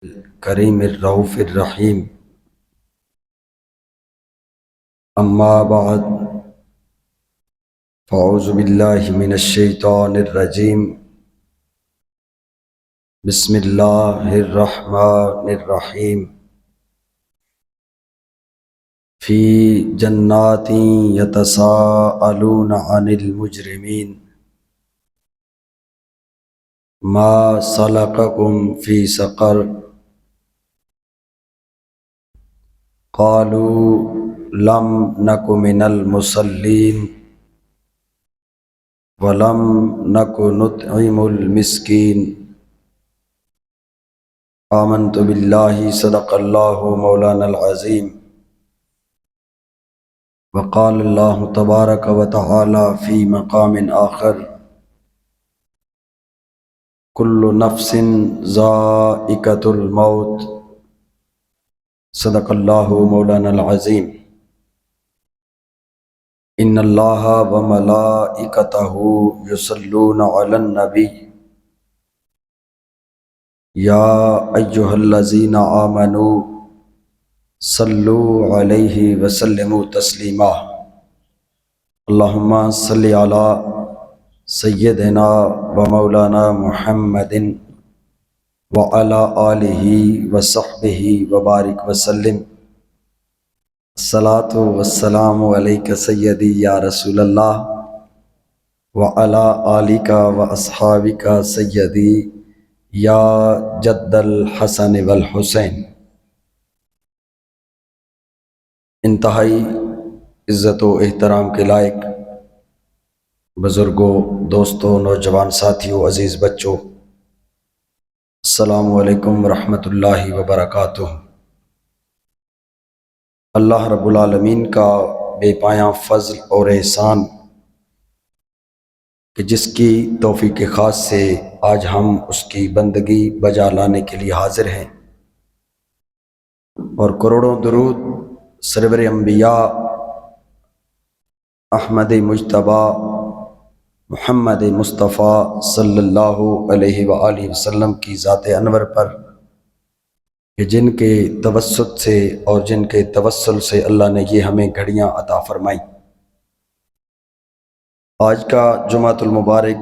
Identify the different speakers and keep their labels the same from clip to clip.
Speaker 1: کریم الرؤوف الرحیم اما بعد فاعوذ باللہ من الشیطان الرجیم بسم اللہ الرحمن الرحیم فی جنات یتساءلون عن المجرمین ما سلککم فی سقر قالوا لم نک من المصلین ولم نک نطعم المسکین آمنت باللہ صدق اللہ مولانا العظیم وقال اللہ تبارک و تعالی فی مقام آخر کل نفس ذائقۃ الموت صدق اللہ مولانا العظیم ان اللہ وملائکتہ یصلون علی النبی یا ایہا الذین آمنوا صلوا علیہ وسلموا تسلیما اللہم صلی علی سیدنا و مولانا محمد وعلی آلہ وصحبہ وبارک وسلم الصلاۃ والسلام علیک سیدی یا رسول اللہ وعلی آلک واصحابک سیدی یا جد الحسن والحسین۔ انتہائی عزت و احترام کے لائق بزرگوں، دوستوں، نوجوان ساتھیوں، عزیز بچوں، السلام علیکم ورحمۃ اللہ وبرکاتہ۔ اللہ رب العالمین کا بے پایاں فضل اور احسان کہ جس کی توفیق خاص سے آج ہم اس کی بندگی بجا لانے کے لیے حاضر ہیں، اور کروڑوں درود سرور انبیاء احمد مجتبیٰ محمد مصطفیٰ صلی اللہ علیہ وآلہ وسلم کی ذات انور پر کہ جن کے توسط سے اور جن کے توسل سے اللہ نے یہ ہمیں گھڑیاں عطا فرمائی۔ آج کا جمعۃ المبارک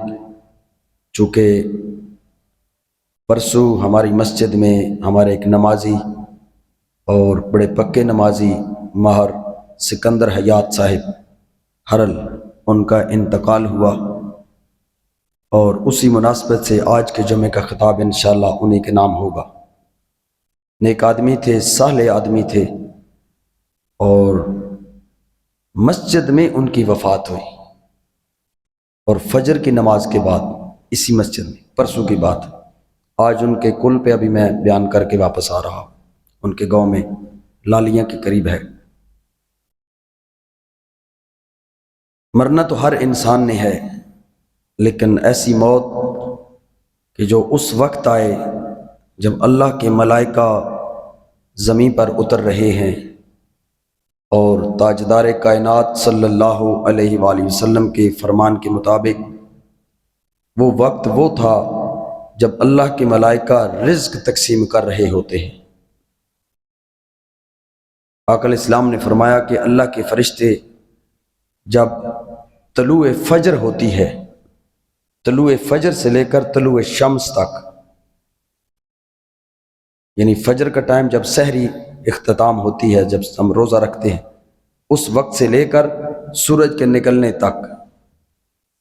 Speaker 1: چونکہ پرسوں ہماری مسجد میں ہمارے ایک نمازی اور بڑے پکے نمازی ماہر سکندر حیات صاحب حرل ان کا انتقال ہوا، اور اسی مناسبت سے آج کے جمعے کا خطاب انشاءاللہ انہی کے نام ہوگا۔ نیک آدمی تھے، صالح آدمی تھے، اور مسجد میں ان کی وفات ہوئی، اور فجر کی نماز کے بعد اسی مسجد میں، پرسوں کی بات، آج ان کے کل پہ ابھی میں بیان کر کے واپس آ رہا ہوں، ان کے گاؤں میں لالیاں کے قریب ہے۔ مرنا تو ہر انسان نے ہے، لیکن ایسی موت کہ جو اس وقت آئے جب اللہ کے ملائکہ زمین پر اتر رہے ہیں، اور تاجدار کائنات صلی اللہ علیہ وآلہ وسلم کے فرمان کے مطابق وہ وقت وہ تھا جب اللہ کے ملائکہ رزق تقسیم کر رہے ہوتے ہیں۔ آقا علیہ السلام نے فرمایا کہ اللہ کے فرشتے جب طلوع فجر ہوتی ہے، طلوع فجر سے لے کر طلوع شمس تک، یعنی فجر کا ٹائم جب سحری اختتام ہوتی ہے، جب ہم روزہ رکھتے ہیں، اس وقت سے لے کر سورج کے نکلنے تک،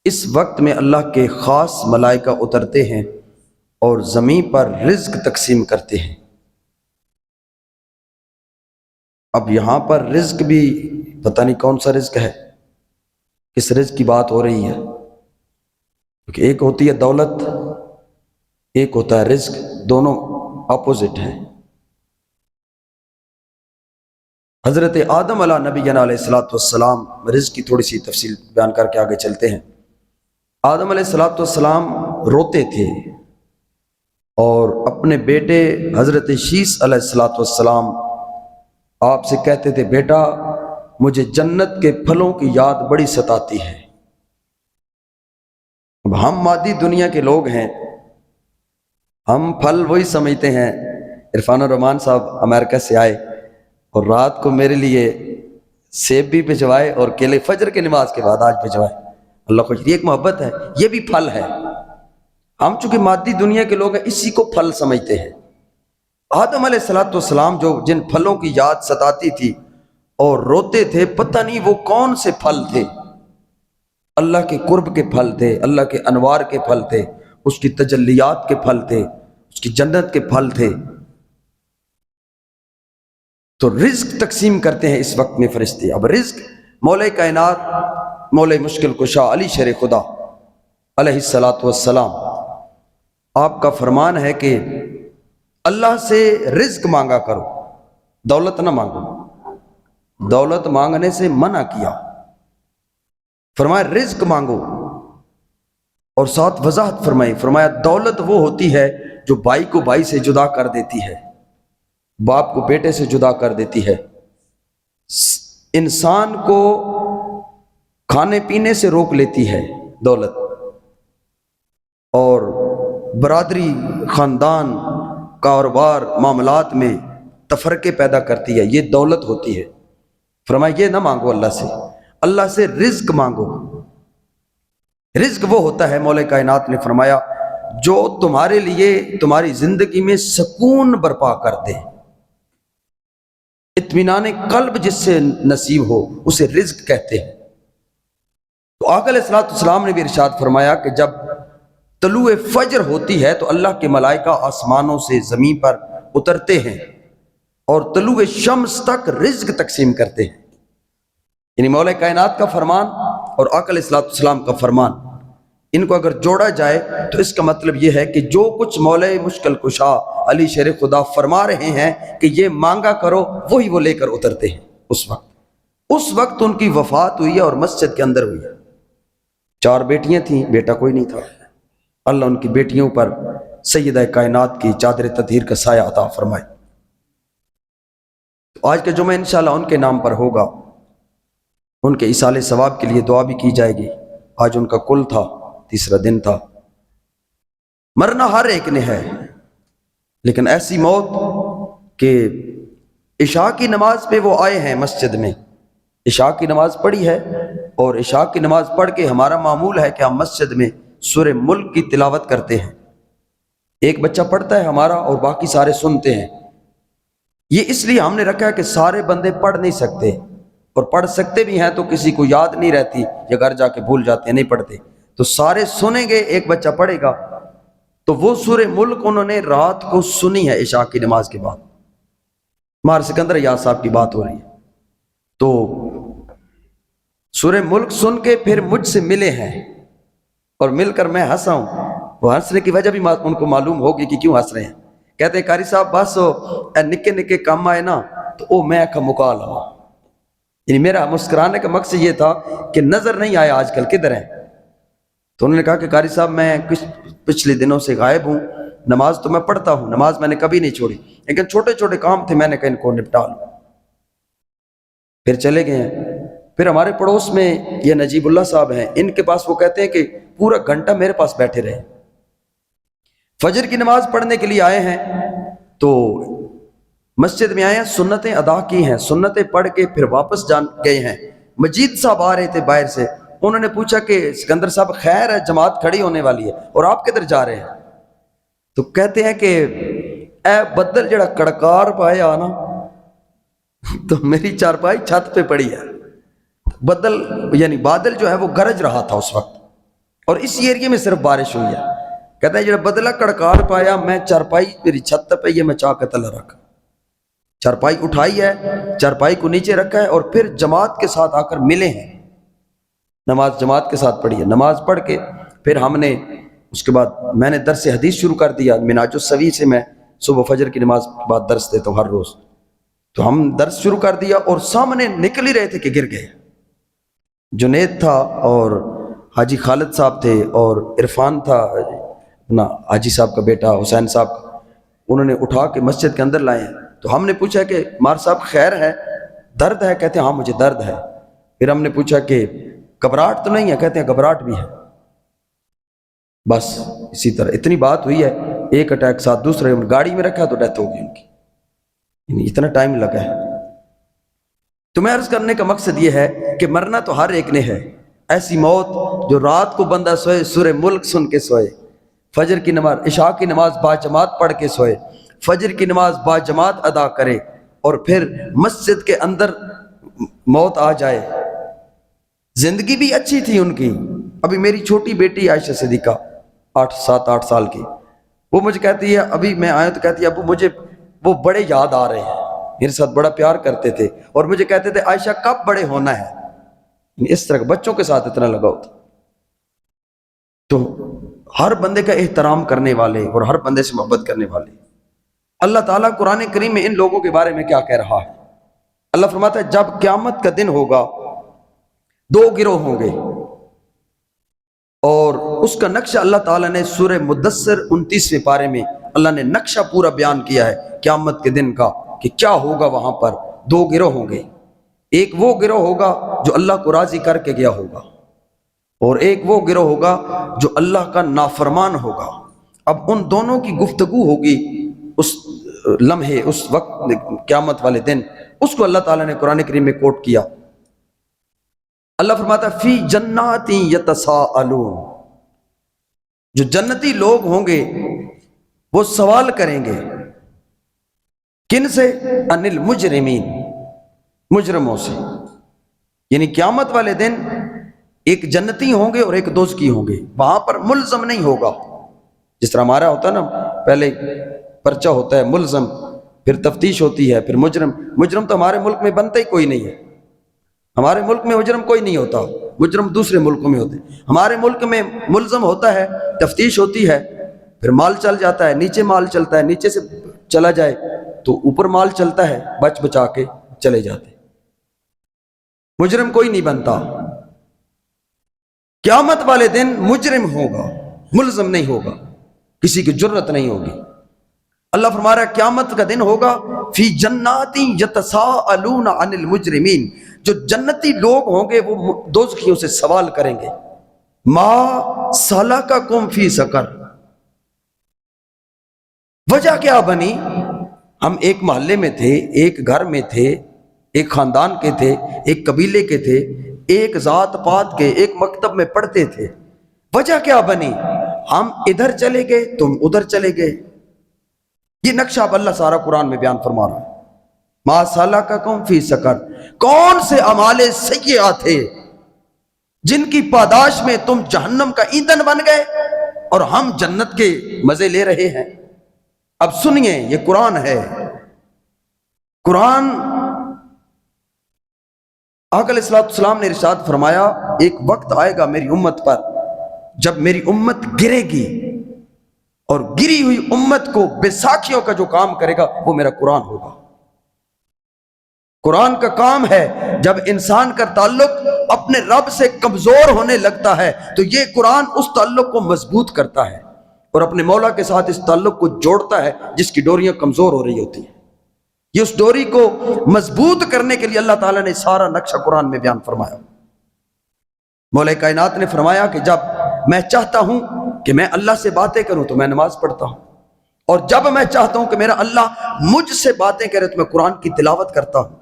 Speaker 1: اس وقت میں اللہ کے خاص ملائکہ اترتے ہیں اور زمین پر رزق تقسیم کرتے ہیں۔ اب یہاں پر رزق بھی پتہ نہیں کون سا رزق ہے، کس رزق کی بات ہو رہی ہے، کیونکہ ایک ہوتی ہے دولت، ایک ہوتا ہے رزق، دونوں اپوزٹ ہیں۔ حضرت آدم علیہ نبینا علیہ السلام، رزق کی تھوڑی سی تفصیل بیان کر کے آگے چلتے ہیں۔ آدم علیہ السلام روتے تھے اور اپنے بیٹے حضرت شیس علیہ السلام آپ سے کہتے تھے، بیٹا مجھے جنت کے پھلوں کی یاد بڑی ستاتی ہے۔ اب ہم مادی دنیا کے لوگ ہیں، ہم پھل وہی سمجھتے ہیں عرفان الرحمان صاحب امریکہ سے آئے اور رات کو میرے لیے سیب بھی بھجوائے اور کیلے فجر کی نماز کے بعد آج بھجوائے. اللہ خوش. یہ ایک محبت ہے, یہ بھی پھل ہے. ہم چونکہ مادی دنیا کے لوگ ہیں, اسی کو پھل سمجھتے ہیں. آدم علیہ السلام جو جن پھلوں کی یاد ستاتی تھی اور روتے تھے, پتہ نہیں وہ کون سے پھل تھے. اللہ کے قرب کے پھل تھے, اللہ کے انوار کے پھل تھے, اس کی تجلیات کے پھل تھے, اس کی جنت کے پھل تھے. تو رزق تقسیم کرتے ہیں اس وقت میں فرشتے. اب رزق مولا کائنات, مولا مشکل کشا علی شیر خدا علیہ السلام, آپ کا فرمان ہے کہ اللہ سے رزق مانگا کرو, دولت نہ مانگو. دولت مانگنے سے منع کیا, فرمایا رزق مانگو. اور ساتھ وضاحت فرمائی, فرمایا دولت وہ ہوتی ہے جو بھائی کو بھائی سے جدا کر دیتی ہے, باپ کو بیٹے سے جدا کر دیتی ہے, انسان کو کھانے پینے سے روک لیتی ہے دولت, اور برادری, خاندان, کاروبار, معاملات میں تفرقے پیدا کرتی ہے. یہ دولت ہوتی ہے. فرمایا یہ نہ مانگو اللہ سے, اللہ سے رزق مانگو. رزق وہ ہوتا ہے, مولا کائنات نے فرمایا, جو تمہارے لیے تمہاری زندگی میں سکون برپا کر دے, اطمینان قلب جس سے نصیب ہو, اسے رزق کہتے ہیں. تو آقا علیہ السلام نے بھی ارشاد فرمایا کہ جب طلوع فجر ہوتی ہے تو اللہ کے ملائکہ آسمانوں سے زمین پر اترتے ہیں اور طلوع شمس تک رزق تقسیم کرتے ہیں. یعنی مولا کائنات کا فرمان اور آقا علیہ السلام کا فرمان, ان کو اگر جوڑا جائے تو اس کا مطلب یہ ہے کہ جو کچھ مولا مشکل کشا علی شیر خدا فرما رہے ہیں کہ یہ مانگا کرو, وہی وہ لے کر اترتے ہیں. اس وقت ان کی وفات ہوئی ہے اور مسجد کے اندر ہوئی ہے. 4 بیٹیاں تھیں, بیٹا کوئی نہیں تھا. اللہ ان کی بیٹیوں پر سیدہ کائنات کی چادر تطہیر کا سایہ عطا فرمائے. تو آج کا جمعہ انشاءاللہ ان کے نام پر ہوگا, ان کے ایصال ثواب کے لیے دعا بھی کی جائے گی. آج ان کا کل تھا, 3را دن تھا. مرنا ہر ایک نے ہے, لیکن ایسی موت کہ عشاء کی نماز پہ وہ آئے ہیں مسجد میں, عشاء کی نماز پڑھی ہے, اور عشاء کی نماز پڑھ کے ہمارا معمول ہے کہ ہم مسجد میں سورہ ملک کی تلاوت کرتے ہیں. ایک بچہ پڑھتا ہے ہمارا اور باقی سارے سنتے ہیں. یہ اس لیے ہم نے رکھا ہے کہ سارے بندے پڑھ نہیں سکتے, اور پڑھ سکتے بھی ہیں تو کسی کو یاد نہیں رہتی یا گھر جا کے بھول جاتے ہیں, نہیں پڑھتے. تو سارے سنیں گے, ایک بچہ پڑھے گا. تو وہ سورہ ملک انہوں نے رات کو سنی ہے عشاء کی نماز کے بعد. مار سکندر یاد صاحب کی بات ہو رہی ہے. تو سورہ ملک سن کے پھر مجھ سے ملے ہیں, اور مل کر میں ہنسا ہوں. وہ ہنسنے کی وجہ بھی ان کو معلوم ہوگی کہ کیوں ہنس رہے ہیں. کہتے ہیں قاری صاحب بس نکے نکے کام آئے نا تو وہ میں کا مکال ہوا. یعنی میرا مسکرانے کا مقصد یہ تھا کہ نظر نہیں آیا آج کل کدھر ہیں. تو انہوں نے کہا کہ قاری صاحب میں کچھ پچھلے دنوں سے غائب ہوں, نماز تو میں پڑھتا ہوں, نماز میں نے کبھی نہیں چھوڑی, لیکن چھوٹے چھوٹے کام تھے, میں نے کہا ان کو نپٹا لوں. پھر چلے گئے ہیں. پھر ہمارے پڑوس میں یہ نجیب اللہ صاحب ہیں, ان کے پاس وہ کہتے ہیں کہ پورا گھنٹہ میرے پاس بیٹھے رہے. فجر کی نماز پڑھنے کے لیے آئے ہیں, تو مسجد میں آئے ہیں, سنتیں ادا کی ہیں, سنتیں پڑھ کے پھر واپس جان گئے ہیں. مجید صاحب آ رہے تھے باہر سے, انہوں نے پوچھا کہ سکندر صاحب خیر ہے, جماعت کھڑی ہونے والی ہے اور آپ کدھر جا رہے ہیں؟ تو کہتے ہیں کہ اے بدل جڑا کڑکار پایا نا, تو میری چارپائی چھت پہ پڑی ہے. بدل یعنی بادل جو ہے وہ گرج رہا تھا اس وقت, اور اسی ایریے میں صرف بارش ہوئی ہے. کہتا ہے جڑا بدلہ کڑکار پایا, میں چارپائی میری چھت پہ یہ میں چاہ کے تلہ رکھا, چارپائی اٹھائی ہے, چارپائی کو نیچے رکھا ہے, اور پھر جماعت کے ساتھ آ کر ملے ہیں. نماز جماعت کے ساتھ پڑھی ہے. نماز پڑھ کے پھر ہم نے اس کے بعد میں نے درس حدیث شروع کر دیا. مناج السوی سے میں صبح فجر کی نماز کے بعد درس دیتا ہوں ہر روز. تو ہم درس شروع کر دیا, اور سامنے نکل ہی رہے تھے کہ گر گئے. جنید تھا, اور حاجی خالد صاحب تھے, اور عرفان تھا اپنا حاجی صاحب کا بیٹا حسین صاحب, انہوں نے اٹھا کے مسجد کے اندر لائے ہیں. تو ہم نے پوچھا کہ مار صاحب خیر ہے, درد ہے؟ کہتے ہیں ہاں مجھے درد ہے. پھر ہم نے پوچھا کہ گھبراہٹ تو نہیں ہے؟ کہتے ہیں گھبراہٹ بھی ہے. بس اسی طرح اتنی بات ہوئی ہے. ایک اٹیک ساتھ دوسرے گاڑی میں رکھا تو ڈیتھ ہو گئی ان کی، یعنی اتنا ٹائم لگا ہے۔ تو میں عرض کرنے کا مقصد یہ ہے کہ مرنا تو ہر ایک نے ہے، ایسی موت جو رات کو بندہ سوئے سورہ ملک سن کے سوئے، فجر کی نماز عشاء کی نماز با جماعت پڑھ کے سوئے، فجر کی نماز با جماعت ادا کرے، اور پھر مسجد کے اندر موت آ جائے۔ زندگی بھی اچھی تھی ان کی۔ ابھی میری چھوٹی بیٹی عائشہ صدیقہ 7-8 سال کی، وہ مجھے کہتی ہے، ابھی میں آیا تو کہتی ہے ابو مجھے وہ بڑے یاد آ رہے ہیں، میرے ساتھ بڑا پیار کرتے تھے اور مجھے کہتے تھے عائشہ کب بڑے ہونا ہے۔ اس طرح بچوں کے ساتھ اتنا لگاؤ تھا۔ تو ہر بندے کا احترام کرنے والے اور ہر بندے سے محبت کرنے والے، اللہ تعالیٰ قرآن کریم میں ان لوگوں کے بارے میں کیا کہہ رہا ہے؟ اللہ فرماتا ہے جب قیامت کا دن ہوگا 2 گروہ ہوں گے، اور اس کا نقشہ اللہ تعالیٰ نے سورہ مدثر 29ویں پارے میں اللہ نے نقشہ پورا بیان کیا ہے قیامت کے دن کا، کہ کیا ہوگا۔ وہاں پر 2 گروہ ہوں گے، ایک وہ گروہ ہوگا جو اللہ کو راضی کر کے گیا ہوگا، اور ایک وہ گروہ ہوگا جو اللہ کا نافرمان ہوگا۔ اب ان دونوں کی گفتگو ہوگی اس لمحے، اس وقت قیامت والے دن، اس کو اللہ تعالیٰ نے قرآن کریم میں کوٹ کیا۔ اللہ فرماتا ہے فی جنات یتساءلون، جو جنتی لوگ ہوں گے وہ سوال کریں گے، کن سے؟ عن المجرمین، مجرموں سے۔ یعنی قیامت والے دن ایک جنتی ہوں گے اور ایک دوزخی ہوں گے، وہاں پر ملزم نہیں ہوگا، جس طرح ہمارا ہوتا ہے نا، پہلے پرچہ ہوتا ہے ملزم، پھر تفتیش ہوتی ہے، پھر مجرم۔ مجرم تو ہمارے ملک میں بنتا ہی کوئی نہیں ہے، ہمارے ملک میں مجرم کوئی نہیں ہوتا، مجرم دوسرے ملکوں میں ہوتے ہیں۔ ہمارے ملک میں ملزم ہوتا ہے، تفتیش ہوتی ہے، پھر مال چل جاتا ہے، نیچے مال چلتا ہے، نیچے سے چلا جائے تو اوپر مال چلتا ہے، بچ بچا کے چلے جاتے۔ مجرم کوئی نہیں بنتا۔ قیامت والے دن مجرم ہوگا، ملزم نہیں ہوگا، کسی کی جرت نہیں ہوگی۔ اللہ فرما رہا ہے قیامت کا دن ہوگا فی جنات یتساءلون عن المجرمین، جو جنتی لوگ ہوں گے وہ دوزخیوں سے سوال کریں گے، ما سلککم فی سقر، وجہ کیا بنی؟ ہم ایک محلے میں تھے، ایک گھر میں تھے، ایک خاندان کے تھے، ایک قبیلے کے تھے، ایک ذات پات کے، ایک مکتب میں پڑھتے تھے، وجہ کیا بنی؟ ہم ادھر چلے گئے تم ادھر چلے گئے۔ یہ نقشہ اب اللہ سارا قرآن میں بیان فرما رہا ہے، ما سلککم فی سقر، کون سے اعمال سیئہ تھے جن کی پاداش میں تم جہنم کا ایندھن بن گئے اور ہم جنت کے مزے لے رہے ہیں۔ اب سنیے، یہ قرآن ہے، قرآن۔ آقا علیہ السلام نے ارشاد فرمایا ایک وقت آئے گا میری امت پر جب میری امت گرے گی، اور گری ہوئی امت کو بیساکھیوں کا جو کام کرے گا وہ میرا قرآن ہوگا۔ قرآن کا کام ہے، جب انسان کا تعلق اپنے رب سے کمزور ہونے لگتا ہے تو یہ قرآن اس تعلق کو مضبوط کرتا ہے اور اپنے مولا کے ساتھ اس تعلق کو جوڑتا ہے جس کی ڈوریاں کمزور ہو رہی ہوتی ہیں۔ یہ اس ڈوری کو مضبوط کرنے کے لیے اللہ تعالیٰ نے سارا نقشہ قرآن میں بیان فرمایا۔ مولا کائنات نے فرمایا کہ جب میں چاہتا ہوں کہ میں اللہ سے باتیں کروں تو میں نماز پڑھتا ہوں، اور جب میں چاہتا ہوں کہ میرا اللہ مجھ سے باتیں کرے تو میں قرآن کی تلاوت کرتا ہوں۔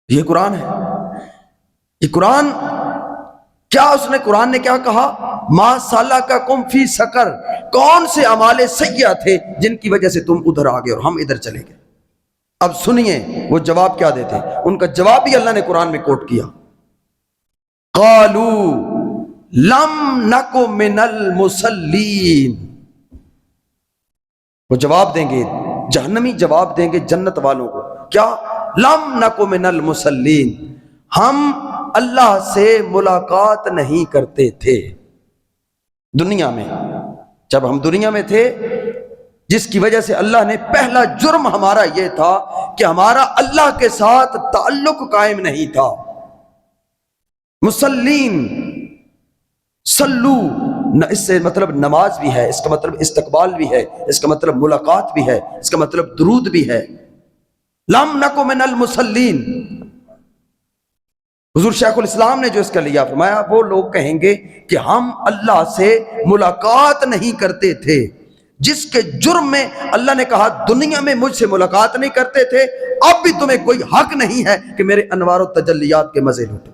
Speaker 1: یہ قرآن ہے، یہ قرآن کیا اس نے قرآن نے کیا کہا؟ ما سلککم فی سقر، کون سے اعمال سیئہ تھے جن کی وجہ سے تم ادھر آ گئے اور ہم ادھر چلے گئے۔ اب سنیے وہ جواب کیا دیتے، ان کا جواب بھی اللہ نے قرآن میں کوٹ کیا، قالوا لم نک من المصلین۔ وہ جواب دیں گے، جہنمی جواب دیں گے جنت والوں کو، کیا؟ لم نک من المصلین، ہم اللہ سے ملاقات نہیں کرتے تھے دنیا میں۔ جب ہم دنیا میں تھے، جس کی وجہ سے اللہ نے پہلا جرم ہمارا یہ تھا کہ ہمارا اللہ کے ساتھ تعلق قائم نہیں تھا۔ مصلین، صلو، اس سے مطلب نماز بھی ہے، اس کا مطلب استقبال بھی ہے، اس کا مطلب ملاقات بھی ہے، اس کا مطلب درود بھی ہے۔ لم نک من المصلین، حضور شیخ الاسلام نے جو اس کا لیا فرمایا، وہ لوگ کہیں گے کہ ہم اللہ سے ملاقات نہیں کرتے تھے جس کے جرم میں اللہ نے کہا دنیا میں مجھ سے ملاقات نہیں کرتے تھے، اب بھی تمہیں کوئی حق نہیں ہے کہ میرے انوار و تجلیات کے مزے لوٹو۔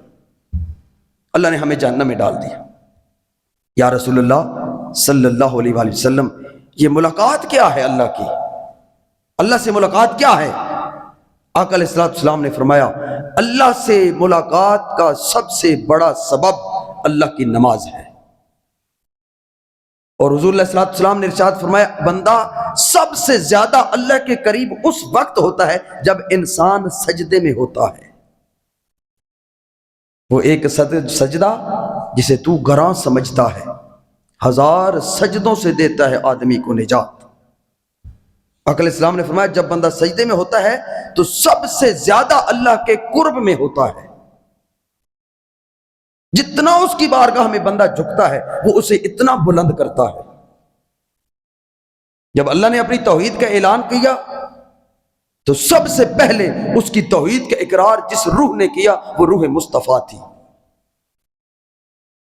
Speaker 1: اللہ نے ہمیں جہنم میں ڈال دیا۔ یا رسول اللہ صلی اللہ علیہ وآلہ وسلم، یہ ملاقات کیا ہے اللہ کی؟ اللہ سے ملاقات کیا ہے؟ آقا علیہ السلام نے فرمایا اللہ سے ملاقات کا سب سے بڑا سبب اللہ کی نماز ہے۔ اور حضور علیہ السلام نے ارشاد فرمایا بندہ سب سے زیادہ اللہ کے قریب اس وقت ہوتا ہے جب انسان سجدے میں ہوتا ہے۔ وہ ایک سجدہ جسے تو گراں سمجھتا ہے، 1000 سجدوں سے دیتا ہے آدمی کو نجات۔ آقا علیہ السلام نے فرمایا جب بندہ سجدے میں ہوتا ہے تو سب سے زیادہ اللہ کے قرب میں ہوتا ہے۔ جتنا اس کی بارگاہ میں بندہ جھکتا ہے وہ اسے اتنا بلند کرتا ہے۔ جب اللہ نے اپنی توحید کا اعلان کیا تو سب سے پہلے اس کی توحید کا اقرار جس روح نے کیا وہ روح مصطفیٰ تھی۔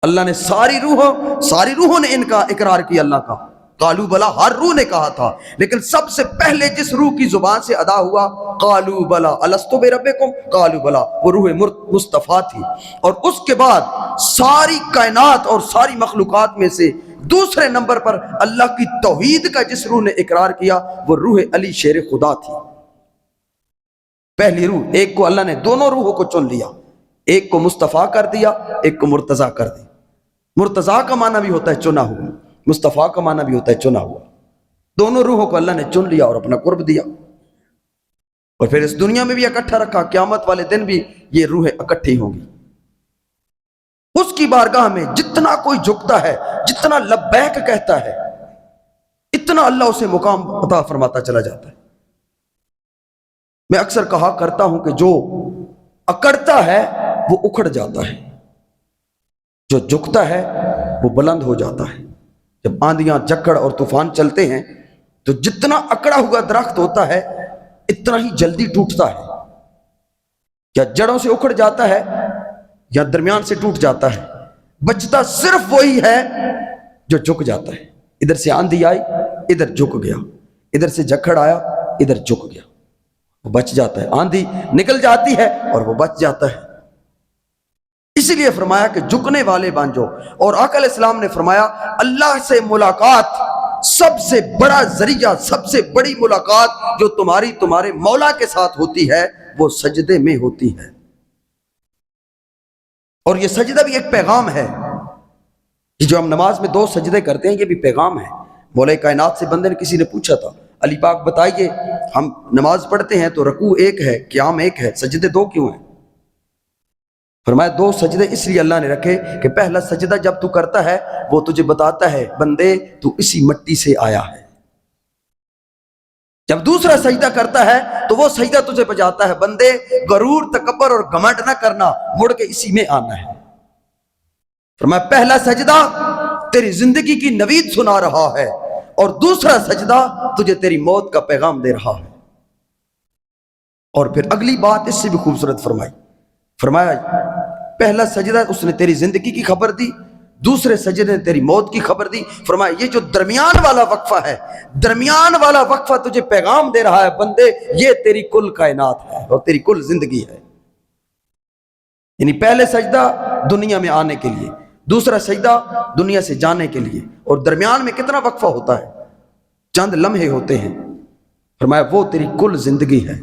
Speaker 1: اللہ نے ساری روحوں نے ان کا اقرار کیا اللہ کا، قالو بلا، ہر روح نے کہا تھا، لیکن سب سے پہلے جس روح کی زبان سے ادا ہوا قالو بلا الستو بربکم، قالو بلا، وہ روح مصطفیٰ تھی۔ اور اس کے بعد ساری کائنات اور ساری مخلوقات میں سے دوسرے نمبر پر اللہ کی توحید کا جس روح نے اقرار کیا وہ روح علی شیر خدا تھی۔ پہلی روح، ایک کو اللہ نے دونوں روحوں کو چن لیا، ایک کو مصطفیٰ کر دیا، ایک کو مرتضیٰ کر دیا۔ مرتضیٰ کا معنی بھی ہوتا ہے چنا ہوا، مصطفیٰ کا معنی بھی ہوتا ہے چنا ہوا۔ دونوں روحوں کو اللہ نے چن لیا اور اپنا قرب دیا، اور پھر اس دنیا میں بھی اکٹھا رکھا، قیامت والے دن بھی یہ روحیں اکٹھی ہوں گی۔ اس کی بارگاہ میں جتنا کوئی جھکتا ہے، جتنا لبیک کہتا ہے، اتنا اللہ اسے مقام عطا فرماتا چلا جاتا ہے۔ میں اکثر کہا کرتا ہوں کہ جو اکڑتا ہے وہ اکھڑ جاتا ہے، جو جھکتا ہے وہ بلند ہو جاتا ہے۔ جب آندیاں جکڑ اور طوفان چلتے ہیں تو جتنا اکڑا ہوا درخت ہوتا ہے اتنا ہی جلدی ٹوٹتا ہے، یا جڑوں سے اکھڑ جاتا ہے یا درمیان سے ٹوٹ جاتا ہے۔ بچتا صرف وہی ہے جو جھک جاتا ہے۔ ادھر سے آندھی آئی ادھر جھک گیا، ادھر سے جکڑ آیا ادھر جھک گیا، وہ بچ جاتا ہے۔ آندھی نکل جاتی ہے اور وہ بچ جاتا ہے۔ اسی لیے فرمایا کہ جھکنے والے بن جاؤ۔ اور آقا علیہ السلام نے فرمایا اللہ سے ملاقات سب سے بڑا ذریعہ، سب سے بڑی ملاقات جو تمہارے مولا کے ساتھ ہوتی ہے وہ سجدے میں ہوتی ہے۔ اور یہ سجدہ بھی ایک پیغام ہے، یہ جو ہم نماز میں 2 سجدے کرتے ہیں یہ بھی پیغام ہے۔ مولا کائنات سے بندے نے کسی نے پوچھا تھا علی پاک بتائیے ہم نماز پڑھتے ہیں تو رکوع 1 ہے، قیام 1 ہے، سجدے 2 کیوں ہیں؟ فرمایا 2 سجدے اس لیے اللہ نے رکھے کہ پہلا سجدہ جب تو کرتا ہے وہ تجھے بتاتا ہے بندے تو اسی مٹی سے آیا ہے۔ جب دوسرا سجدہ کرتا ہے تو وہ سجدہ تجھے بجاتا ہے بندے غرور، تکبر اور گھمنڈ نہ کرنا، مڑ کے اسی میں آنا ہے۔ فرمایا پہلا سجدہ تیری زندگی کی نوید سنا رہا ہے اور دوسرا سجدہ تجھے تیری موت کا پیغام دے رہا ہے۔ اور پھر اگلی بات اس سے بھی خوبصورت فرمایا پہلا سجدہ اس نے تیری زندگی کی خبر دی، دوسرے سجدے نے تیری موت کی خبر دی۔ فرمایا یہ جو درمیان والا وقفہ ہے، درمیان والا وقفہ تجھے پیغام دے رہا ہے بندے یہ تیری کل کائنات ہے اور تیری کل زندگی ہے۔ یعنی پہلے سجدہ دنیا میں آنے کے لیے، دوسرا سجدہ دنیا سے جانے کے لیے، اور درمیان میں کتنا وقفہ ہوتا ہے؟ چند لمحے ہوتے ہیں۔ فرمایا وہ تیری کل زندگی ہے۔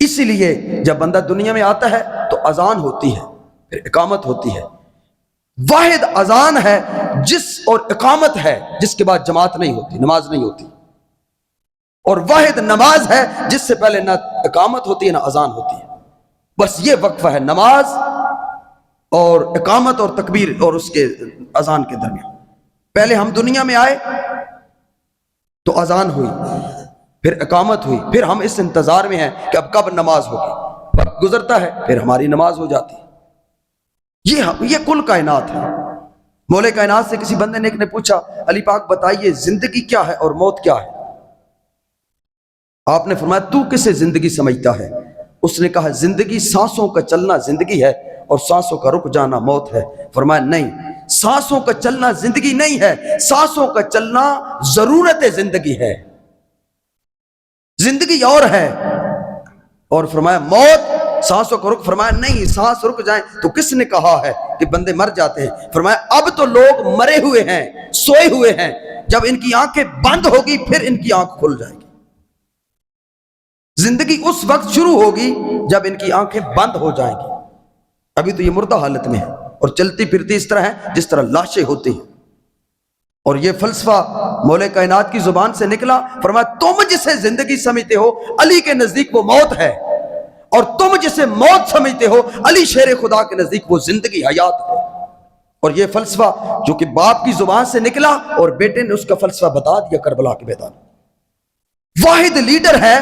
Speaker 1: اسی لیے جب بندہ دنیا میں آتا ہے تو اذان ہوتی ہے، پھر اقامت ہوتی ہے۔ واحد اذان ہے اور اقامت ہے جس کے بعد جماعت نہیں ہوتی، نماز نہیں ہوتی، اور واحد نماز ہے جس سے پہلے نہ اقامت ہوتی ہے نہ اذان ہوتی ہے۔ بس یہ وقفہ ہے نماز اور اقامت اور تکبیر اور اس کے اذان کے درمیان۔ پہلے ہم دنیا میں آئے تو اذان ہوئی، پھر اقامت ہوئی، پھر ہم اس انتظار میں ہیں کہ اب کب نماز ہوگی۔ وقت گزرتا ہے پھر ہماری نماز ہو جاتی ہے۔ یہ کل کائنات ہے۔ مولا کائنات سے کسی بندے نے ایک نے پوچھا علی پاک بتائیے زندگی کیا ہے اور موت کیا ہے؟ آپ نے فرمایا تو کسے زندگی سمجھتا ہے؟ اس نے کہا زندگی سانسوں کا چلنا زندگی ہے اور سانسوں کا رک جانا موت ہے۔ فرمایا نہیں، سانسوں کا چلنا زندگی نہیں ہے، سانسوں کا چلنا ضرورت زندگی ہے، زندگی اور ہے۔ اور فرمایا موت سانسوں کو رک، فرمایا نہیں سانس رک جائیں تو کس نے کہا ہے کہ بندے مر جاتے ہیں؟ فرمایا اب تو لوگ مرے ہوئے ہیں، سوئے ہوئے ہیں، جب ان کی آنکھیں بند ہوگی پھر ان کی آنکھ کھل جائے گی۔ زندگی اس وقت شروع ہوگی جب ان کی آنکھیں بند ہو جائیں گی، ابھی تو یہ مردہ حالت میں ہے اور چلتی پھرتی اس طرح ہے جس طرح لاشیں ہوتی ہیں۔ اور یہ فلسفہ مولا کائنات کی زبان سے نکلا، فرمایا تم جسے زندگی سمجھتے ہو علی کے نزدیک وہ موت ہے، اور تم جسے موت سمجھتے ہو علی شیر خدا کے نزدیک وہ زندگی حیات ہے۔ اور یہ فلسفہ جو کہ باپ کی زبان سے نکلا اور بیٹے نے اس کا فلسفہ بتا دیا کربلا کے میدان۔ واحد لیڈر ہے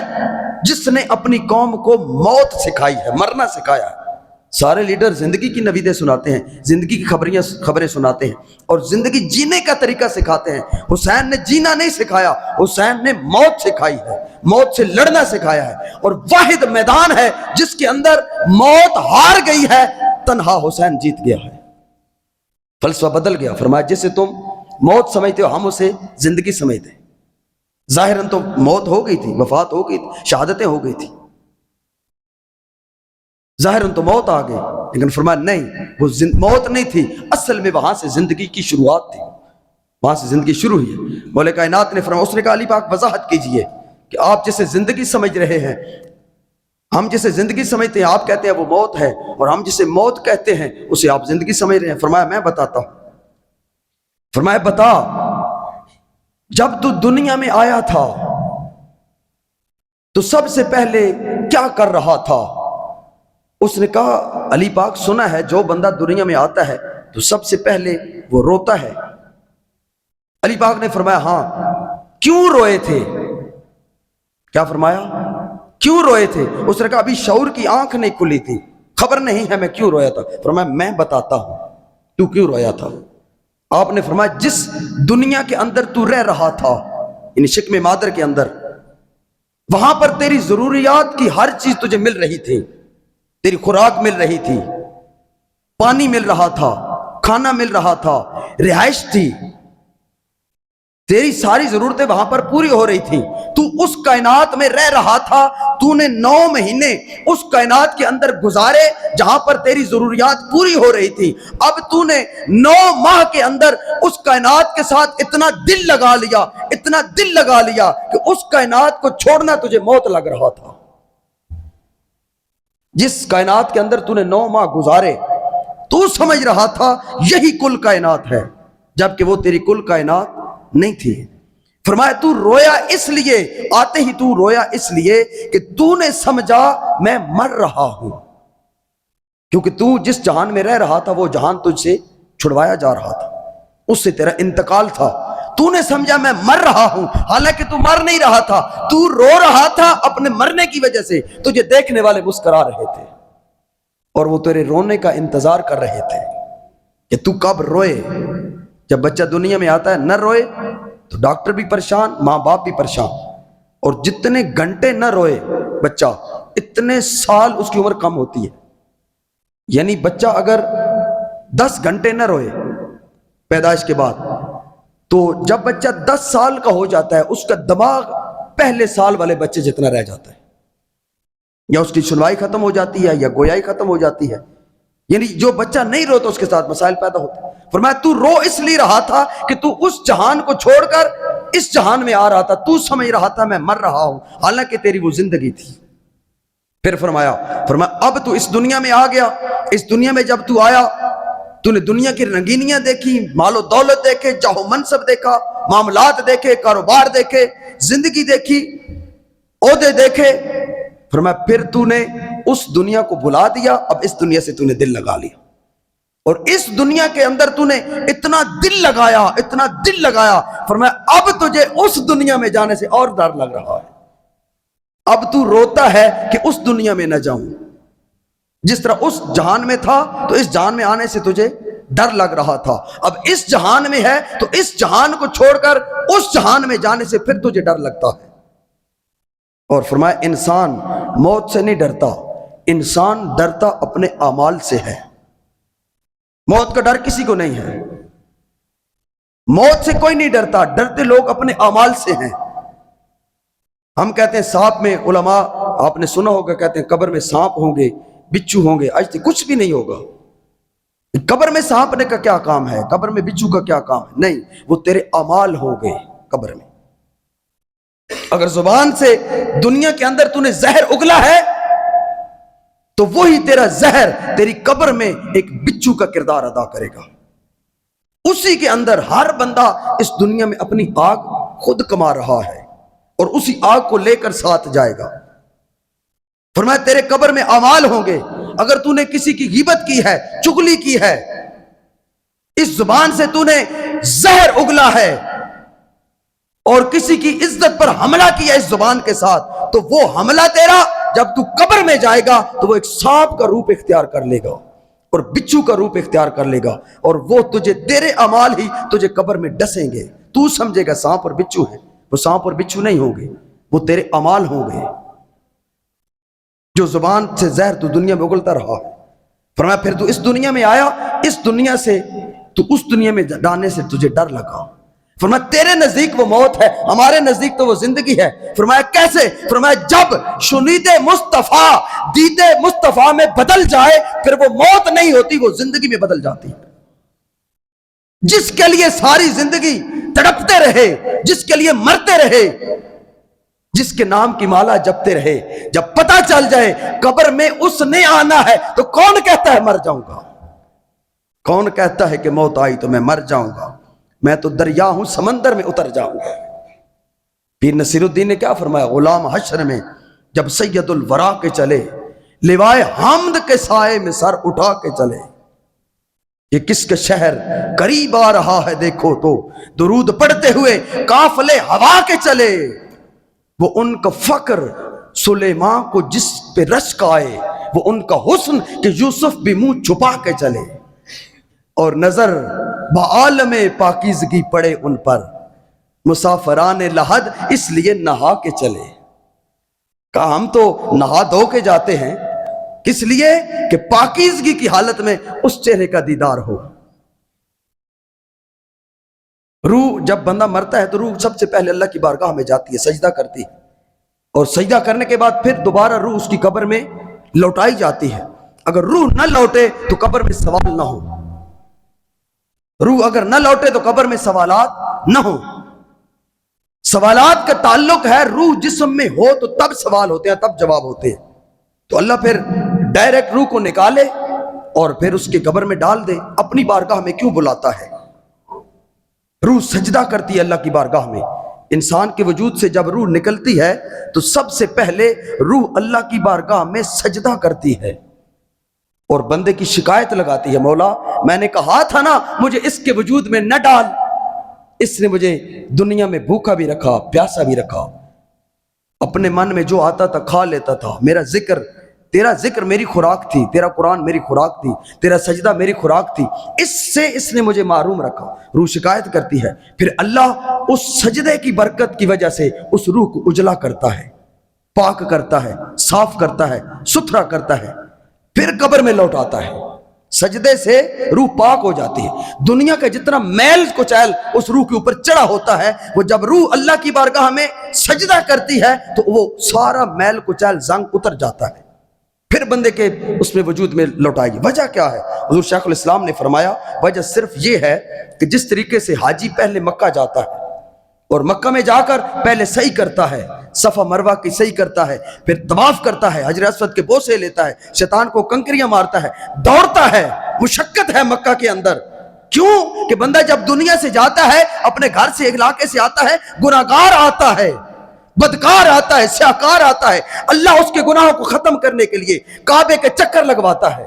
Speaker 1: جس نے اپنی قوم کو موت سکھائی ہے، مرنا سکھایا ہے۔ سارے لیڈر زندگی کی نویدیں سناتے ہیں، زندگی کی خبریں سناتے ہیں اور زندگی جینے کا طریقہ سکھاتے ہیں۔ حسین نے جینا نہیں سکھایا، حسین نے موت سکھائی ہے، موت سے لڑنا سکھایا ہے۔ اور واحد میدان ہے جس کے اندر موت ہار گئی ہے، تنہا حسین جیت گیا ہے۔ فلسفہ بدل گیا، فرمایا جسے تم موت سمجھتے ہو ہم اسے زندگی سمجھتے ہیں۔ ظاہراً تو موت ہو گئی تھی، وفات ہو گئی تھی، شہادتیں ہو گئی تھی، ظاہراً تو موت آ گئی، لیکن فرمایا نہیں وہ موت نہیں تھی، اصل میں وہاں سے زندگی کی شروعات تھی، وہاں سے زندگی شروع ہوئی ہے۔ مولا کائنات نے فرمایا، اس نے کہا علی پاک وضاحت کیجئے کہ آپ جسے زندگی سمجھ رہے ہیں، ہم جسے زندگی سمجھتے ہیں آپ کہتے ہیں وہ موت ہے، اور ہم جسے موت کہتے ہیں اسے آپ زندگی سمجھ رہے ہیں۔ فرمایا میں بتاتا ہوں۔ فرمایا بتا، جب تو دنیا میں آیا تھا تو سب سے پہلے کیا کر رہا تھا؟ اس نے کہا علی پاک سنا ہے جو بندہ دنیا میں آتا ہے تو سب سے پہلے وہ روتا ہے۔ علی پاک نے فرمایا ہاں، کیوں روئے تھے؟ کیا فرمایا؟ کیوں روئے تھے؟ اس نے کہا ابھی شعور کی آنکھ نہیں کھلی تھی، خبر نہیں ہے میں کیوں رویا تھا۔ فرمایا میں بتاتا ہوں تو کیوں رویا تھا۔ آپ نے فرمایا جس دنیا کے اندر تو رہ رہا تھا، یعنی شکم مادر کے اندر، وہاں پر تیری ضروریات کی ہر چیز تجھے مل رہی تھی، تیری خوراک مل رہی تھی، پانی مل رہا تھا، کھانا مل رہا تھا، رہائش تھی، تیری ساری ضرورتیں وہاں پر پوری ہو رہی تھی۔ تو اس کائنات میں رہ رہا تھا، تو نے 9 مہینے اس کائنات کے اندر گزارے جہاں پر تیری ضروریات پوری ہو رہی تھی۔ اب تو نے 9 ماہ کے اندر اس کائنات کے ساتھ اتنا دل لگا لیا، اتنا دل لگا لیا کہ اس کائنات کو چھوڑنا تجھے موت لگ رہا تھا۔ جس کائنات کے اندر تو نے 9 ماہ گزارے تو سمجھ رہا تھا یہی کل کائنات ہے، جبکہ وہ تیری کل کائنات نہیں تھی۔ فرمایا تو رویا اس لیے، آتے ہی تو رویا اس لیے کہ تو نے سمجھا میں مر رہا ہوں، کیونکہ تو جس جہان میں رہ رہا تھا وہ جہان تجھ سے چھڑوایا جا رہا تھا، اس سے تیرا انتقال تھا۔ تو نے سمجھا میں مر رہا ہوں، حالانکہ تو مر نہیں رہا تھا، تو رو رہا تھا اپنے مرنے کی وجہ سے۔ تجھے دیکھنے والے مسکرا رہے تھے اور وہ تیرے رونے کا انتظار کر رہے تھے کہ تو کب روئے۔ جب بچہ دنیا میں آتا ہے نہ روئے تو ڈاکٹر بھی پریشان، ماں باپ بھی پریشان، اور جتنے گھنٹے نہ روئے بچہ اتنے سال اس کی عمر کم ہوتی ہے۔ یعنی بچہ اگر 10 گھنٹے نہ روئے پیدائش کے بعد، تو جب بچہ 10 سال کا ہو جاتا ہے اس کا دماغ پہلے سال والے بچے جتنا رہ جاتا ہے، یا اس کی سنوائی ختم ہو جاتی ہے یا گویائی ختم ہو جاتی ہے۔ یعنی جو بچہ نہیں روتا اس کے ساتھ مسائل پیدا ہوتے ہیں۔ فرمایا تو رو اس لیے رہا تھا کہ تو اس جہان کو چھوڑ کر اس جہان میں آ رہا تھا، تو سمجھ رہا تھا میں مر رہا ہوں، حالانکہ تیری وہ زندگی تھی۔ پھر فرمایا اب تو اس دنیا میں آ گیا، اس دنیا میں جب تو آیا تو نے دنیا کی رنگینیاں دیکھی، مال و دولت دیکھے، جاہ و منصب دیکھا، معاملات دیکھے، کاروبار دیکھے، زندگی دیکھی، عہدے دیکھے۔ فرمایا پھر تو نے اس دنیا کو بھلا دیا، اب اس دنیا سے تو نے دل لگا لیا، اور اس دنیا کے اندر تو نے اتنا دل لگایا، اتنا دل لگایا۔ فرمایا اب تجھے اس دنیا میں جانے سے اور ڈر لگ رہا ہے، اب تو روتا ہے کہ اس دنیا میں نہ جاؤں۔ جس طرح اس جہان میں تھا تو اس جہان میں آنے سے تجھے ڈر لگ رہا تھا، اب اس جہان میں ہے تو اس جہان کو چھوڑ کر اس جہان میں جانے سے پھر تجھے ڈر لگتا ہے۔ اور فرمایا انسان موت سے نہیں ڈرتا، انسان ڈرتا اپنے اعمال سے ہے۔ موت کا ڈر کسی کو نہیں ہے، موت سے کوئی نہیں ڈرتا، ڈرتے لوگ اپنے اعمال سے ہیں۔ ہم کہتے ہیں سانپ میں، علماء آپ نے سنا ہوگا کہتے ہیں قبر میں سانپ ہوں گے، بچھو ہوں گے، آج تک کچھ بھی نہیں ہوگا۔ قبر میں سانپ نے کا کیا کام ہے، قبر میں بچھو کا کیا کام ہے؟ نہیں، وہ تیرے اعمال ہوں گے قبر میں۔ اگر زبان سے دنیا کے اندر تو نے زہر اگلا ہے تو وہی تیرا زہر تیری قبر میں ایک بچھو کا کردار ادا کرے گا۔ اسی کے اندر ہر بندہ اس دنیا میں اپنی آگ خود کما رہا ہے اور اسی آگ کو لے کر ساتھ جائے گا۔ فرمایا تیرے قبر میں اعمال ہوں گے۔ اگر تو نے کسی کی غیبت کی ہے، چغلی کی ہے، اس زبان سے تو نے زہر اگلا ہے اور کسی کی عزت پر حملہ کیا اس زبان کے ساتھ، تو وہ حملہ تیرا جب تو قبر میں جائے گا تو وہ ایک سانپ کا روپ اختیار کر لے گا اور بچھو کا روپ اختیار کر لے گا، اور وہ تجھے تیرے اعمال ہی تجھے قبر میں ڈسیں گے۔ تو سمجھے گا سانپ اور بچھو ہے، وہ سانپ اور بچھو نہیں ہوں گے، وہ تیرے اعمال ہوں گے۔ جو زبان سے زہر تو دنیا میں اگلتا رہا ہے، فرمایا پھر تو اس دنیا میں آیا، اس دنیا سے تو اس دنیا میں جانے سے تجھے ڈر لگا۔ فرمایا تیرے نزدیک وہ موت ہے، ہمارے نزدیک تو وہ زندگی ہے۔ فرمایا کیسے؟ فرمایا جب شنید مصطفیٰ دید مصطفیٰ میں بدل جائے پھر وہ موت نہیں ہوتی، وہ زندگی میں بدل جاتی ہے۔ جس کے لیے ساری زندگی تڑپتے رہے، جس کے لیے مرتے رہے، جس کے نام کی مالا جپتے رہے، جب پتہ چل جائے قبر میں اس نے آنا ہے تو کون کہتا ہے مر جاؤں گا؟ کون کہتا ہے کہ موت آئی تو میں مر جاؤں گا؟ میں تو دریا ہوں، سمندر میں اتر جاؤں گا۔ پیر نصیر الدین نے کیا فرمایا؟ غلام حشر میں جب سید الورا کے چلے، لوائے حمد کے سائے میں سر اٹھا کے چلے، یہ کس کے شہر قریب آ رہا ہے دیکھو تو، درود پڑھتے ہوئے قافلے ہوا کے چلے، وہ ان کا فقر سلیمان کو جس پہ رشک آئے، وہ ان کا حسن کہ یوسف بھی منہ چھپا کے چلے، اور نظر بعالم پاکیزگی پڑے ان پر، مسافران لحد اس لیے نہا کے چلے۔ کہا ہم تو نہا دھو کے جاتے ہیں، کس لیے کہ پاکیزگی کی حالت میں اس چہرے کا دیدار ہو۔ روح جب بندہ مرتا ہے تو روح سب سے پہلے اللہ کی بارگاہ میں جاتی ہے، سجدہ کرتی ہے، اور سجدہ کرنے کے بعد پھر دوبارہ روح اس کی قبر میں لوٹائی جاتی ہے۔ اگر روح نہ لوٹے تو قبر میں سوال نہ ہو، روح اگر نہ لوٹے تو قبر میں سوالات نہ ہو۔ سوالات کا تعلق ہے روح جسم میں ہو تو تب سوال ہوتے ہیں، تب جواب ہوتے ہیں۔ تو اللہ پھر ڈائریکٹ روح کو نکالے اور پھر اس کے قبر میں ڈال دے، اپنی بارگاہ میں کیوں بلاتا ہے؟ روح سجدہ کرتی ہے اللہ کی بارگاہ میں۔ انسان کے وجود سے جب روح نکلتی ہے تو سب سے پہلے روح اللہ کی بارگاہ میں سجدہ کرتی ہے اور بندے کی شکایت لگاتی ہے، مولا میں نے کہا تھا نا مجھے اس کے وجود میں نہ ڈال، اس نے مجھے دنیا میں بھوکا بھی رکھا، پیاسا بھی رکھا، اپنے من میں جو آتا تھا کھا لیتا تھا، میرا ذکر، تیرا ذکر میری خوراک تھی، تیرا قرآن میری خوراک تھی، تیرا سجدہ میری خوراک تھی، اس نے مجھے محروم رکھا۔ روح شکایت کرتی ہے، پھر اللہ اس سجدے کی برکت کی وجہ سے اس روح کو اجلا کرتا ہے، پاک کرتا ہے، صاف کرتا ہے، ستھرا کرتا ہے، پھر قبر میں لوٹاتا ہے۔ سجدے سے روح پاک ہو جاتی ہے۔ دنیا کا جتنا میل کچیل اس روح کے اوپر چڑھا ہوتا ہے، وہ جب روح اللہ کی بارگاہ میں سجدہ کرتی ہے تو وہ سارا میل کچیل زنگ اتر جاتا ہے، پھر بندے کے اس میں وجود میں لوٹائے گی۔ وجہ کیا ہے؟ حضور شیخ الاسلام نے فرمایا وجہ صرف یہ ہے کہ جس طریقے سے حاجی پہلے مکہ جاتا ہے اور مکہ میں جا کر پہلے صحیح کرتا ہے، صفا مروہ کی صحیح کرتا ہے، پھر طواف کرتا ہے، حجر اسود کے بوسے لیتا ہے، شیطان کو کنکریاں مارتا ہے، دوڑتا ہے، مشقت ہے مکہ کے اندر۔ کیوں کہ بندہ جب دنیا سے جاتا ہے، اپنے گھر سے علاقے سے آتا ہے، گناہگار آتا ہے، بدکار آتا ہے، سیاہکار آتا ہے، اللہ اس کے گناہوں کو ختم کرنے کے لیے کعبے کے چکر لگواتا ہے۔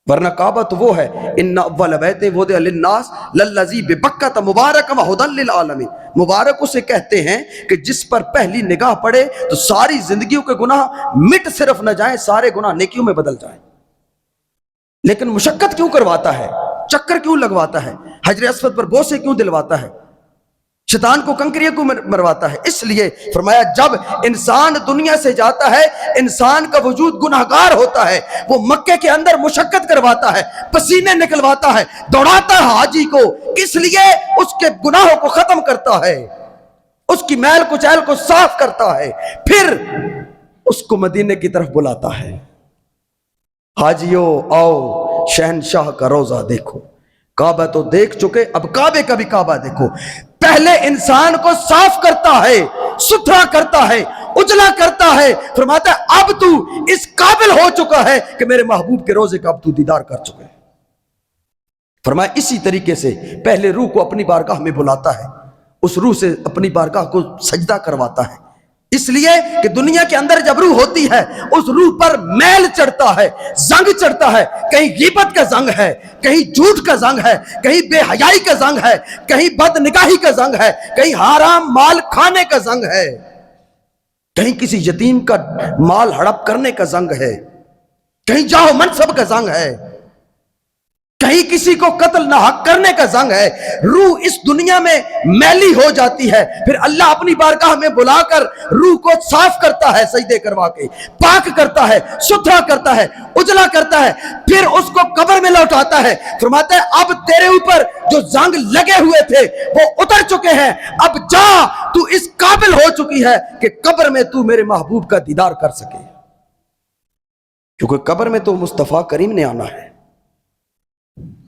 Speaker 1: ورنہ کعبہ تو وہ ہے، ان اول بیت وضع للناس للذی ببکۃ مبارکا وہدی للعالمین، مبارک اسے کہتے ہیں کہ جس پر پہلی نگاہ پڑے تو ساری زندگیوں کے گناہ مٹ صرف نہ جائیں، سارے گناہ نیکیوں میں بدل جائیں۔ لیکن مشقت کیوں کرواتا ہے؟ چکر کیوں لگواتا ہے؟ حجر اسود پر بوسے کیوں دلواتا ہے؟ شیطان کو کنکریوں کو مرواتا ہے۔ اس لیے فرمایا جب انسان دنیا سے جاتا ہے، انسان کا وجود گناہگار ہوتا ہے، وہ مکے کے اندر مشقت کرواتا ہے، پسینے نکلواتا ہے، دوڑاتا ہے حاجی کو، کس لیے؟ اس کے گناہوں کو ختم کرتا ہے، اس کی میل کچیل کو صاف کرتا ہے، پھر اس کو مدینے کی طرف بلاتا ہے۔ حاجیو آؤ شہنشاہ کا روضہ دیکھو، کعبہ تو دیکھ چکے، اب کعبے کا بھی کعبہ دیکھو۔ پہلے انسان کو صاف کرتا ہے، ستھرا کرتا ہے، اجلا کرتا ہے، فرماتا ہے اب تو اس قابل ہو چکا ہے کہ میرے محبوب کے روزے کا اب تو دیدار کر چکے۔ فرمایا اسی طریقے سے پہلے روح کو اپنی بارگاہ میں بلاتا ہے، اس روح سے اپنی بارگاہ کو سجدہ کرواتا ہے، اس لیے کہ دنیا کے اندر جب روح ہوتی ہے اس روح پر میل چڑھتا ہے، زنگ چڑھتا ہے، کہیں غیبت کا زنگ ہے، کہیں جھوٹ کا زنگ ہے، کہیں بے حیائی کا زنگ ہے، کہیں بد نگاہی کا زنگ ہے، کہیں حرام مال کھانے کا زنگ ہے، کہیں کسی یتیم کا مال ہڑپ کرنے کا زنگ ہے، کہیں جاہ منصب کا زنگ ہے، کہیں کسی کو قتل نہ حق کرنے کا زنگ ہے۔ روح اس دنیا میں میلی ہو جاتی ہے، پھر اللہ اپنی بارگاہ میں بلا کر روح کو صاف کرتا ہے، سجدے کروا کے پاک کرتا ہے، ستھرا کرتا ہے، اجلا کرتا ہے، پھر اس کو قبر میں لوٹاتا ہے۔ فرماتا ہے اب تیرے اوپر جو زنگ لگے ہوئے تھے وہ اتر چکے ہیں، اب جا، تو اس قابل ہو چکی ہے کہ قبر میں تو میرے محبوب کا دیدار کر سکے، کیونکہ قبر میں تو مصطفیٰ کریم نے آنا ہے۔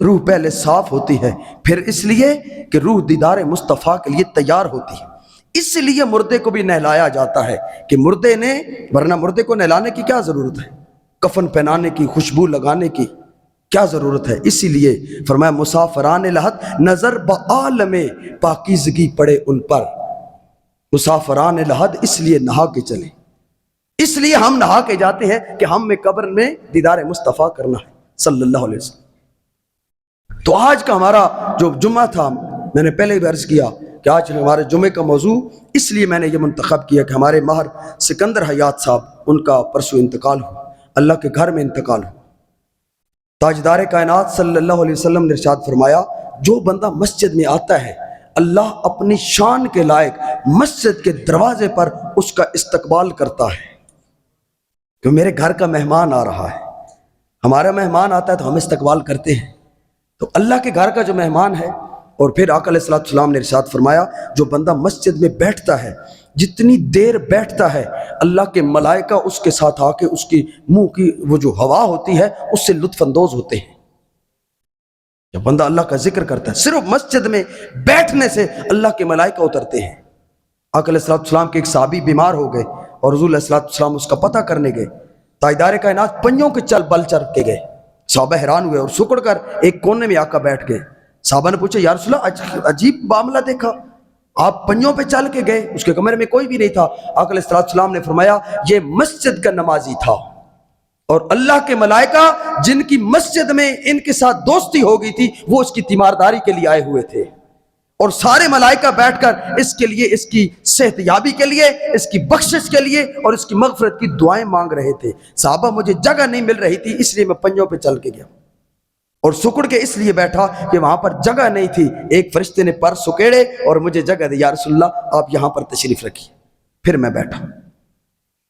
Speaker 1: روح پہلے صاف ہوتی ہے، پھر اس لیے کہ روح دیدار مصطفیٰ کے لیے تیار ہوتی ہے، اس لیے مردے کو بھی نہلایا جاتا ہے کہ مردے نے، ورنہ مردے کو نہلانے کی کیا ضرورت ہے، کفن پہنانے کی، خوشبو لگانے کی کیا ضرورت ہے؟ اسی لیے فرمایا مسافران لحد نظر بعالم پاکیزگی پڑے ان پر، مسافران لحد اس لیے نہا کے چلے، اس لیے ہم نہا کے جاتے ہیں کہ ہم میں قبر میں دیدار مصطفیٰ کرنا ہے صلی اللہ علیہ وسلم۔ تو آج کا ہمارا جو جمعہ تھا، میں نے پہلے بھی عرض کیا کہ آج ہمارے جمعے کا موضوع اس لیے میں نے یہ منتخب کیا کہ ہمارے ماہر سکندر حیات صاحب، ان کا پرسوں انتقال ہو، اللہ کے گھر میں انتقال ہو۔ تاجدار کائنات صلی اللہ علیہ وسلم نے ارشاد فرمایا جو بندہ مسجد میں آتا ہے اللہ اپنی شان کے لائق مسجد کے دروازے پر اس کا استقبال کرتا ہے، کہ میرے گھر کا مہمان آ رہا ہے، ہمارا مہمان آتا ہے تو ہم استقبال کرتے ہیں، تو اللہ کے گھر کا جو مہمان ہے۔ اور پھر آقا علیہ السلام نے ارشاد فرمایا جو بندہ مسجد میں بیٹھتا ہے، جتنی دیر بیٹھتا ہے اللہ کے ملائکہ اس کے ساتھ آ کے اس کی منہ کی وہ جو ہوا ہوتی ہے اس سے لطف اندوز ہوتے ہیں۔ جب بندہ اللہ کا ذکر کرتا ہے، صرف مسجد میں بیٹھنے سے اللہ کے ملائکہ اترتے ہیں۔ آقا علیہ السلام کے ایک صحابی بیمار ہو گئے اور حضور علیہ السلام اس کا پتہ کرنے گئے، تاجدار کائنات پنجوں کے چل بل چل کے گئے، صحابہ حیران ہوئے اور سکڑ کر ایک کونے میں آقا بیٹھ گئے۔ صحابہ نے پوچھا یا رسول اللہ عجیب معاملہ دیکھا، آپ پنجوں پہ چل کے گئے، اس کے کمرے میں کوئی بھی نہیں تھا۔ آقا علیہ السلام نے فرمایا یہ مسجد کا نمازی تھا، اور اللہ کے ملائکہ جن کی مسجد میں ان کے ساتھ دوستی ہو گئی تھی وہ اس کی تیمارداری کے لیے آئے ہوئے تھے، اور سارے ملائکہ بیٹھ کر اس کے لیے، اس کی صحت یابی کے لیے، اس کی بخشش کے لیے اور اس کی مغفرت کی دعائیں مانگ رہے تھے۔ صحابہ مجھے جگہ نہیں مل رہی تھی اس لیے میں پنجوں پہ چل کے گیا، اور سکڑ کے اس لیے بیٹھا کہ وہاں پر جگہ نہیں تھی، ایک فرشتے نے پر سکیڑے اور مجھے جگہ دی، یا رسول اللہ آپ یہاں پر تشریف رکھیے، پھر میں بیٹھا۔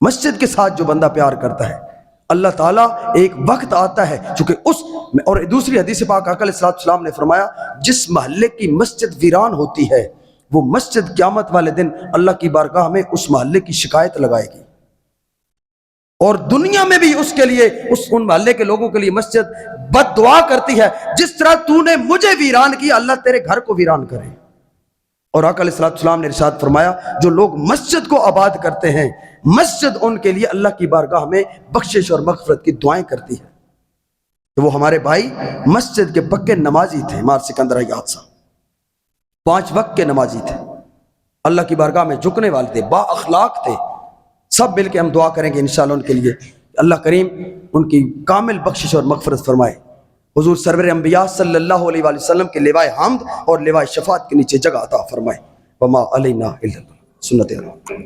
Speaker 1: مسجد کے ساتھ جو بندہ پیار کرتا ہے اللہ تعالیٰ ایک وقت آتا ہے، چونکہ اس اور دوسری حدیث پاک آقا علیہ السلام نے فرمایا جس محلے کی مسجد ویران ہوتی ہے وہ مسجد قیامت والے دن اللہ کی بارگاہ میں اس محلے کی شکایت لگائے گی، اور دنیا میں بھی اس کے لیے، ان محلے کے لوگوں کے لیے مسجد بد دعا کرتی ہے جس طرح تو نے مجھے ویران کیا اللہ تیرے گھر کو ویران کرے۔ اور آقا علیہ السلام نے ارشاد فرمایا جو لوگ مسجد کو آباد کرتے ہیں مسجد ان کے لیے اللہ کی بارگاہ میں بخشش اور مغفرت کی دعائیں کرتی ہے۔ تو وہ ہمارے بھائی مسجد کے پکے نمازی تھے، مار سکندر حیات صاحب 5 وقت کے نمازی تھے، اللہ کی بارگاہ میں جھکنے والے تھے، با اخلاق تھے۔ سب مل کے ہم دعا کریں گے انشاءاللہ ان کے لیے، اللہ کریم ان کی کامل بخشش اور مغفرت فرمائے، حضور سرور انبیاء صلی اللہ علیہ وآلہ وسلم کے لوائے حمد اور لوائے شفاعت کے نیچے جگہ عطا فرمائے۔ وما علینا الا البلاغ، سنت اللہ۔